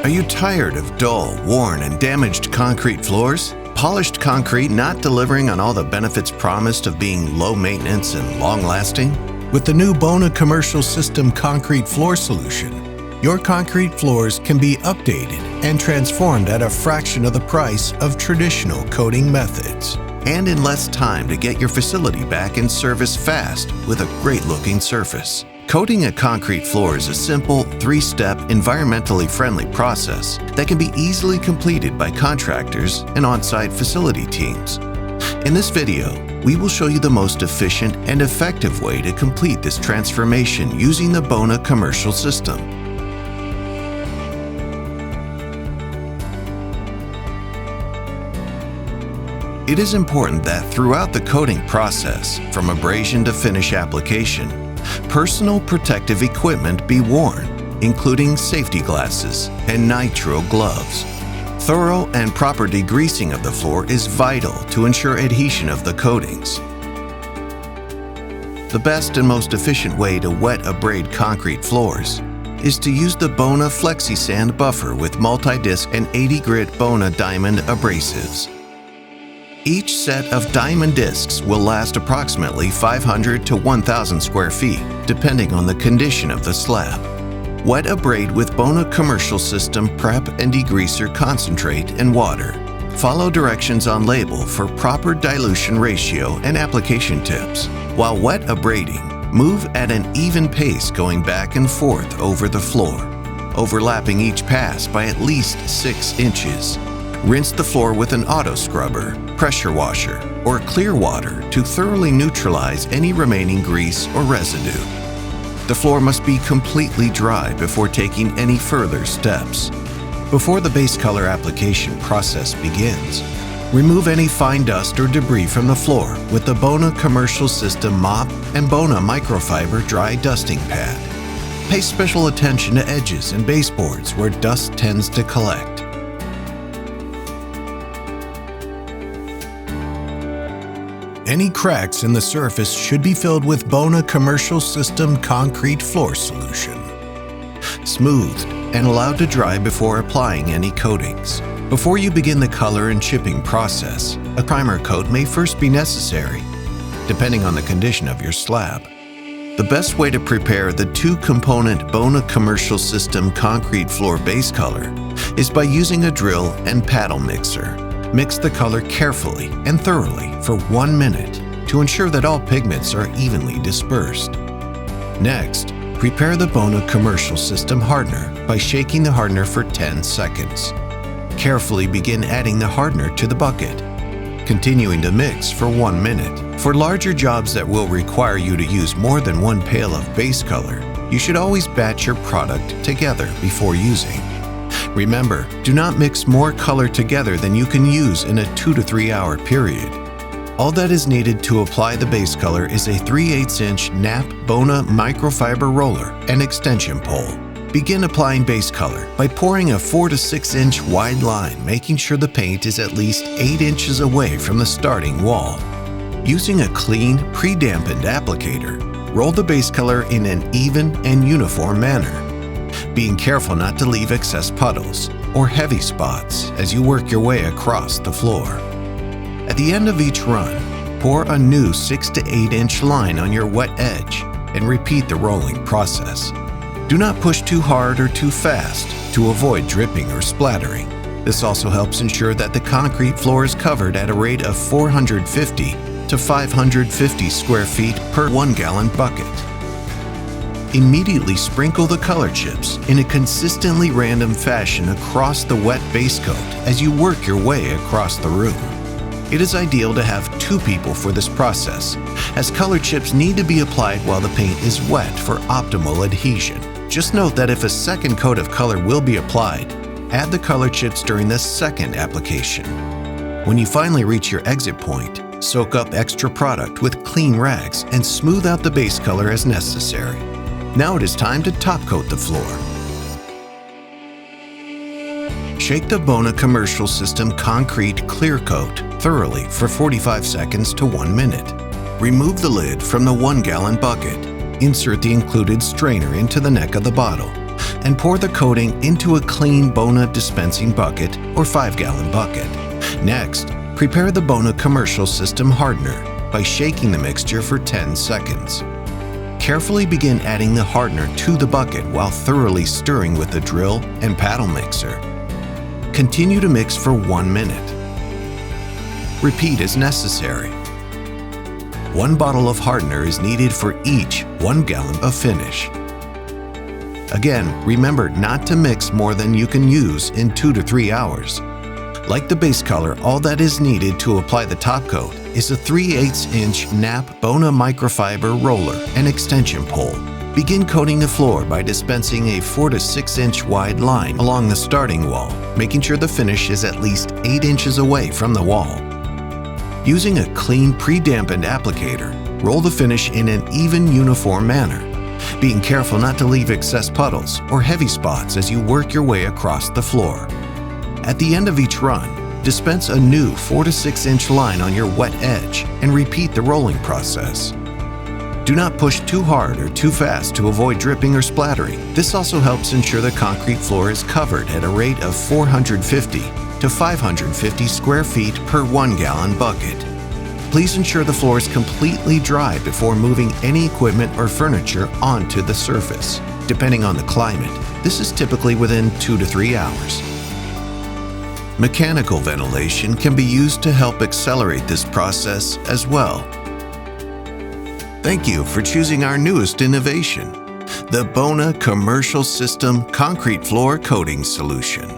Are you tired of dull, worn, and damaged concrete floors? Polished concrete not delivering on all the benefits promised of being low maintenance and long-lasting? With the new Bona Commercial System concrete floor solution, your concrete floors can be updated and transformed at a fraction of the price of traditional coating methods, and in less time to get your facility back in service fast with a great-looking surface. Coating a concrete floor is a simple, three-step, environmentally friendly process that can be easily completed by contractors and on-site facility teams. In this video, we will show you the most efficient and effective way to complete this transformation using the Bona Commercial System. It is important that throughout the coating process, from abrasion to finish application, personal protective equipment be worn, including safety glasses and nitrile gloves. Thorough and proper degreasing of the floor is vital to ensure adhesion of the coatings. The best and most efficient way to wet abrade concrete floors is to use the Bona FlexiSand buffer with multi-disc and 80 grit Bona diamond abrasives. Each set of diamond discs will last approximately 500 to 1,000 square feet, depending on the condition of the slab. Wet abrade with Bona Commercial System prep and degreaser concentrate and water. Follow directions on label for proper dilution ratio and application tips. While wet abrading, move at an even pace going back and forth over the floor, overlapping each pass by at least 6 inches. Rinse the floor with an auto scrubber, pressure washer, or clear water to thoroughly neutralize any remaining grease or residue. The floor must be completely dry before taking any further steps. Before the base color application process begins, remove any fine dust or debris from the floor with the Bona Commercial System mop and Bona microfiber dry dusting pad. Pay special attention to edges and baseboards where dust tends to collect. Any cracks in the surface should be filled with Bona Commercial System concrete floor solution. Smoothed and allowed to dry before applying any coatings. Before you begin the color and chipping process, a primer coat may first be necessary, depending on the condition of your slab. The best way to prepare the 2-component Bona Commercial System concrete floor base color is by using a drill and paddle mixer. Mix the color carefully and thoroughly for 1 minute to ensure that all pigments are evenly dispersed. Next, prepare the Bona Commercial System hardener by shaking the hardener for 10 seconds. Carefully begin adding the hardener to the bucket, continuing to mix for 1 minute. For larger jobs that will require you to use more than 1 pail of base color, you should always batch your product together before using. Remember, do not mix more color together than you can use in a 2 to 3 hour period. All that is needed to apply the base color is a 3/8 inch Nap Bona microfiber roller and extension pole. Begin applying base color by pouring a 4 to 6 inch wide line, making sure the paint is at least 8 inches away from the starting wall. Using a clean, pre-dampened applicator, roll the base color in an even and uniform manner, being careful not to leave excess puddles or heavy spots as you work your way across the floor. At the end of each run, pour a new 6 to 8 inch line on your wet edge and repeat the rolling process. Do not push too hard or too fast to avoid dripping or splattering. This also helps ensure that the concrete floor is covered at a rate of 450 to 550 square feet per 1 gallon bucket. Immediately sprinkle the color chips in a consistently random fashion across the wet base coat as you work your way across the room. It is ideal to have 2 people for this process, as color chips need to be applied while the paint is wet for optimal adhesion. Just note that if a second coat of color will be applied, add the color chips during the second application. When you finally reach your exit point, soak up extra product with clean rags and smooth out the base color as necessary. Now it is time to top coat the floor. Shake the Bona Commercial System concrete clear coat thoroughly for 45 seconds to 1 minute. Remove the lid from the 1 gallon bucket. Insert the included strainer into the neck of the bottle. and pour the coating into a clean Bona dispensing bucket or 5-gallon bucket. Next, prepare the Bona Commercial System hardener by shaking the mixture for 10 seconds. Carefully begin adding the hardener to the bucket while thoroughly stirring with the drill and paddle mixer. Continue to mix for 1 minute. Repeat as necessary. 1 bottle of hardener is needed for each 1 gallon of finish. Again, remember not to mix more than you can use in 2 to 3 hours. Like the base color, all that is needed to apply the top coat is a 3/8-inch Nap Bona microfiber roller and extension pole. Begin coating the floor by dispensing a 4 to 6-inch wide line along the starting wall, making sure the finish is at least 8 inches away from the wall. Using a clean pre-dampened applicator, roll the finish in an even, uniform manner, being careful not to leave excess puddles or heavy spots as you work your way across the floor. At the end of each run, dispense a new 4 to 6-inch line on your wet edge and repeat the rolling process. Do not push too hard or too fast to avoid dripping or splattering. This also helps ensure the concrete floor is covered at a rate of 450 to 550 square feet per 1-gallon bucket. Please ensure the floor is completely dry before moving any equipment or furniture onto the surface. Depending on the climate, this is typically within 2 to 3 hours. Mechanical ventilation can be used to help accelerate this process as well. Thank you for choosing our newest innovation, the Bona Commercial System Concrete Floor Coating Solution.